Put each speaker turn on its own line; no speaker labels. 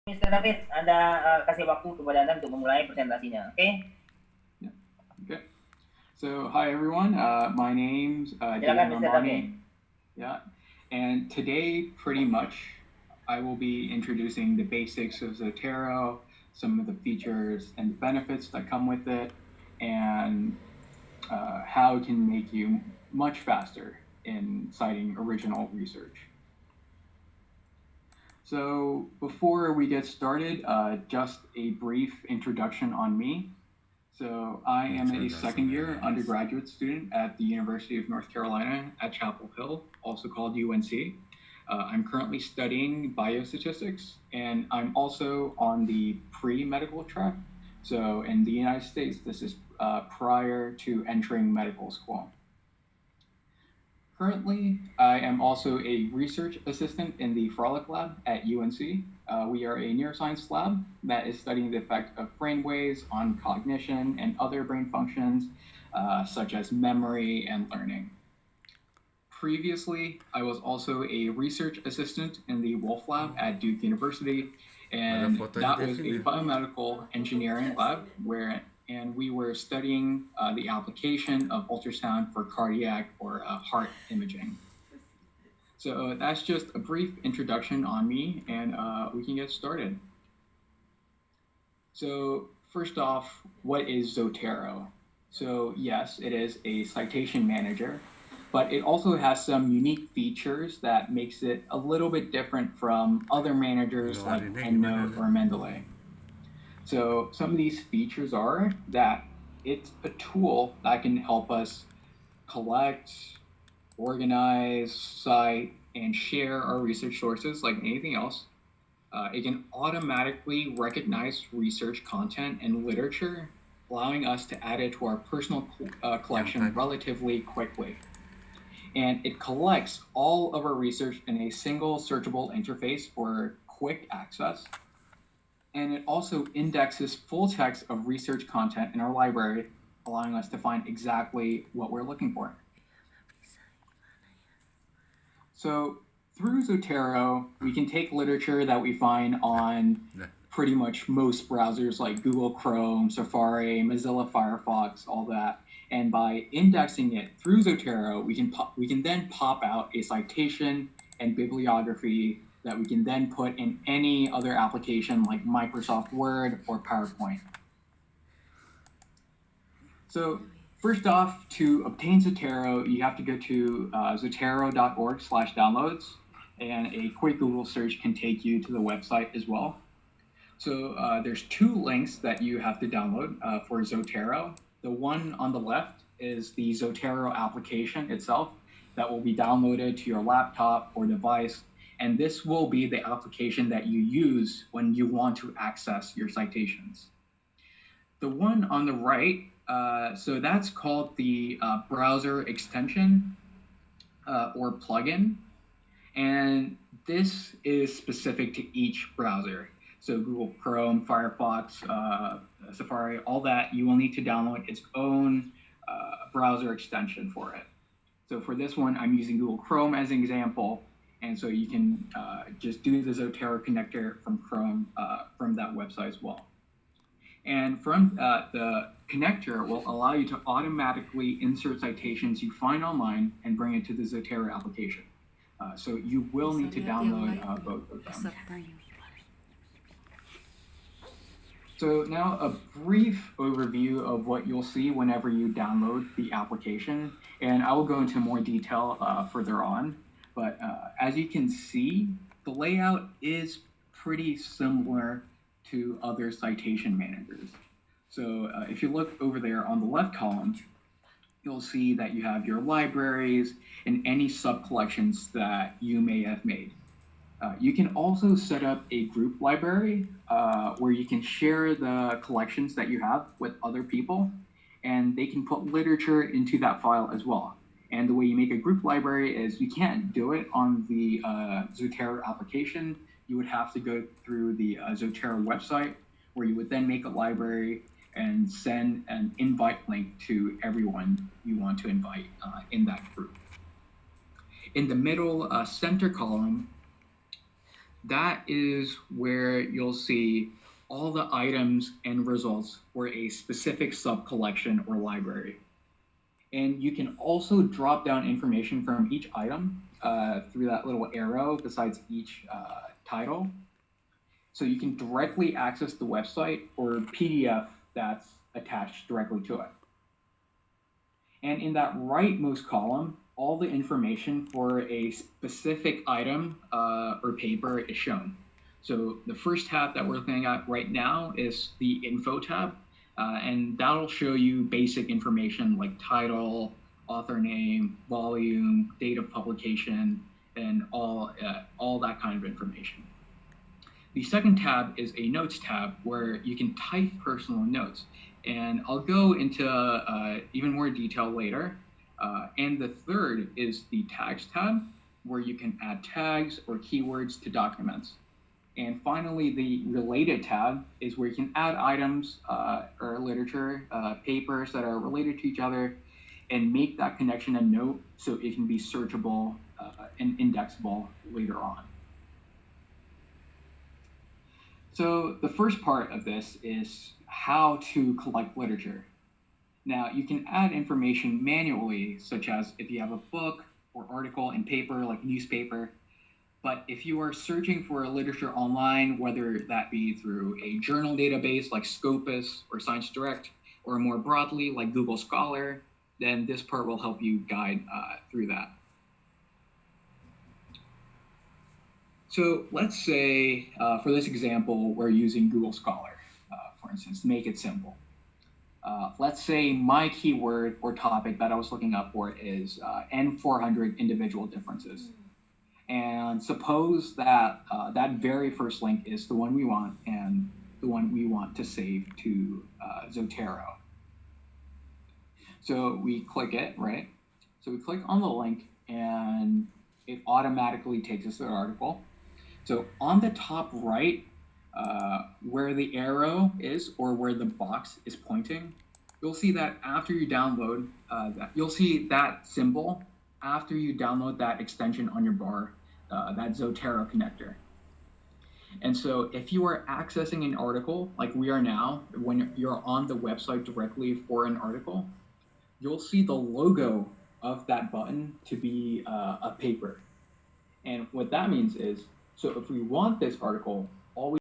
Mr. David, Anda kasih waktu kepada Anda untuk memulai presentasinya, oke?
Yeah. Okay. So, hi everyone. My name's
Silakan,
Davin.
Mr. David.
Yeah. And today, pretty much, I will be introducing the basics of Zotero, some of the features and benefits that come with it, and how it can make you much faster in citing original research. So before we get started, just a brief introduction on me. So I am a second-year undergraduate student at the University of North Carolina at Chapel Hill, also called UNC. I'm currently studying biostatistics, and I'm also on the pre-medical track. So in the United States, this is prior to entering medical school. Currently, I am also a research assistant in the Frolic Lab at UNC. We are a neuroscience lab that is studying the effect of brainwaves on cognition and other brain functions, such as memory and learning. Previously, I was also a research assistant in the Wolf Lab at Duke University, and that was a biomedical engineering lab and we were studying the application of ultrasound for cardiac or heart imaging. So that's just a brief introduction on me, and we can get started. So first off, what is Zotero? So yes, it is a citation manager, but it also has some unique features that makes it a little bit different from other managers like EndNote or Mendeley. So some of these features are that it's a tool that can help us collect, organize, cite, and share our research sources like anything else. It can automatically recognize research content and literature, allowing us to add it to our personal collection relatively quickly. And it collects all of our research in a single searchable interface for quick access. And it also indexes full text of research content in our library, allowing us to find exactly what we're looking for. So through Zotero, we can take literature that we find on pretty much most browsers like Google Chrome, Safari, Mozilla Firefox, all that. And by indexing it through Zotero, we can then pop out a citation and bibliography that we can then put in any other application like Microsoft Word or PowerPoint. So first off, to obtain Zotero, you have to go to zotero.org/downloads, and a quick Google search can take you to the website as well. So there's two links that you have to download for Zotero. The one on the left is the Zotero application itself that will be downloaded to your laptop or device. And this will be the application that you use when you want to access your citations. The one on the right, so that's called the browser extension or plugin. And this is specific to each browser. So Google Chrome, Firefox, Safari, all that, you will need to download its own browser extension for it. So for this one, I'm using Google Chrome as an example. And so you can just do the Zotero connector from Chrome from that website as well. And from the connector will allow you to automatically insert citations you find online and bring it to the Zotero application. So you will need to download both of them. So now a brief overview of what you'll see whenever you download the application. And I will go into more detail further on. But as you can see, the layout is pretty similar to other citation managers. So if you look over there on the left column, you'll see that you have your libraries and any sub-collections that you may have made. You can also set up a group library where you can share the collections that you have with other people, and they can put literature into that file as well. And the way you make a group library is you can't do it on the Zotero application. You would have to go through the Zotero website, where you would then make a library and send an invite link to everyone you want to invite in that group. In the middle center column, that is where you'll see all the items and results for a specific sub-collection or library. And you can also drop down information from each item through that little arrow besides each title. So you can directly access the website or PDF that's attached directly to it. And in that rightmost column, all the information for a specific item or paper is shown. So the first tab that we're looking at right now is the info tab, and that'll show you basic information like title, author name, volume, date of publication, and all that kind of information. The second tab is a notes tab where you can type personal notes. And I'll go into even more detail later. And the third is the tags tab where you can add tags or keywords to documents. And finally, the related tab is where you can add items or literature, papers that are related to each other and make that connection a note so it can be searchable and indexable later on. So the first part of this is how to collect literature. Now, you can add information manually, such as if you have a book or article in paper, like newspaper. But if you are searching for literature online, whether that be through a journal database like Scopus or Science Direct, or more broadly like Google Scholar, then this part will help you guide through that. So let's say, for this example, we're using Google Scholar, for instance, to make it simple. Let's say my keyword or topic that I was looking up for is N400 individual differences. And suppose that that very first link is the one we want and the one we want to save to Zotero. So we click it, right? So we click on the link and it automatically takes us to the article. So on the top right, where the arrow is or where the box is pointing, you'll see that after you download, you'll see that symbol after you download that extension on your bar, that Zotero connector. And so if you are accessing an article like we are now, when you're on the website directly for an article, you'll see the logo of that button to be a paper. And what that means is, so if we want this article, all we